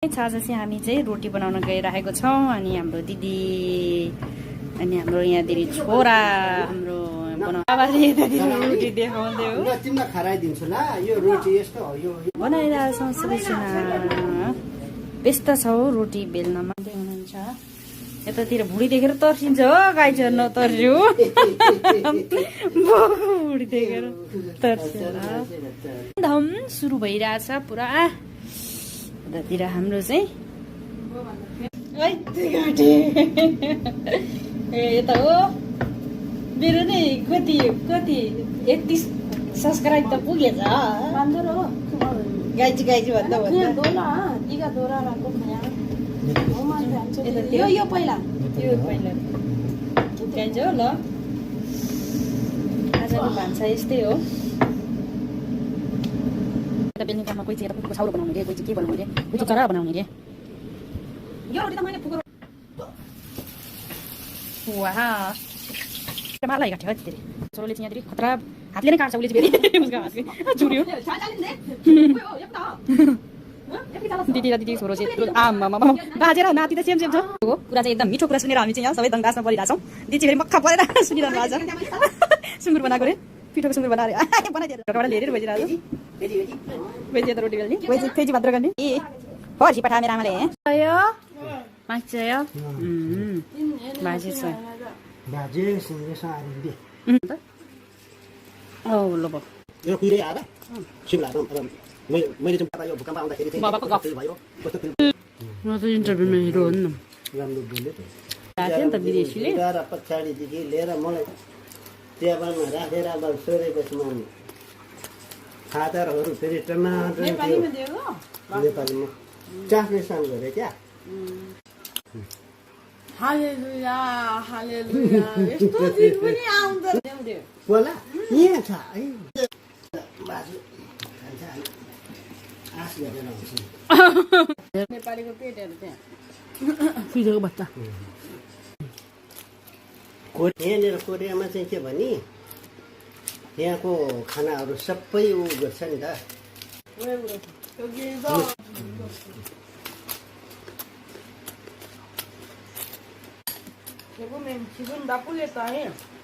आज चाहिँ हामी चाहिँ रोटी बनाउन गइरहेको छौँ अनि हाम्रो दिदी अनि हाम्रो यहाँ दिदी छोरा हाम्रो रोटी देखाउँदै हो तिमीलाई खाराइदिन्छु ल यो रोटी यस्तो हो यो बनाइरहेको छौँ सबैजना व्यस्त छौ रोटी बेल्नमा हुनुहुन्छ यतातिर भुँडी देखेर तर्सिन्छ हो गाई चर्न तर्स्यो भुँडी देखेर तर्सेर धम सुरु भइरहेछ पुरा यतातिर हाम्रो चाहिँ यता हो मेरो नै कति 31 सब्सक्राइब त पुगेछ गाइजी भन्दा यो पहिला गाइज हो ल आजको भान्सा यस्तै हो बेलुका काममा कोही चाहिँ कुकुरको छाउरो बनाउने रे कोही चाहिँ के बनाउने रे कोही चाहिँ चरा बनाउने रे यो रोटी त मैले फुको वाहा मलाई काट्यो है त्यसरी छोरोले चाहिँ यहाँतिर खतरा हातले नै काट्छ उसले चाहिँ फेरि उसको हातले चुर्यो दिदी र दिदी छोरो चाहिँ आमा बाजेर नाति त सेम छ कुरा चाहिँ एकदम मिठो कुरा सुनेर हामी चाहिँ यहाँ सबै दङ्गासमा परिरहेछौँ दिदी फेरि मक्खा परेर सुनिरहनु भएको छ सुँगुर बनाएको रे पिठोको सुँगुर बनाएर बनाइदिएर ढोकाबाट लिएर बजिरहेको बेजी त रोटी बेल्ने फेजी भाद्र गर्ने ए फर्सी पठाए मेरो आमाले माग्छ बाजे छ बाजे सिंगे सारी दे औ ल ब यो कुइरे आदा सिमला मैले चाहिँ पता यो भूकम्प आउँदाखेरि चाहिँ बाबाको गफ भयो कस्तो फिल्म म त इन्टरभ्यूमा हिरो हो नि राम्रो बोल्यो त राख्यो नि त विदेशीले र पछाडिदेखि लिएर मलाई टेबलमा राखेर अब सोधेपछि म खाताहरू फेरि टमाटर नेपालीमा चाख्ने सान गरे क्या हालेलुया हालेलुया यस्तो दिन पनि आउँदैन बोला यहाँ छ है बाजु खान्छ आस गरेर आउँछ नेपालीको पेटहरू त्यहाँ फिजोको बच्चा यहाँनिर कोरियामा चाहिँ के भने यहाँको खानाहरू सबै उ गर्छ नि त 기분 나쁘겠다 해.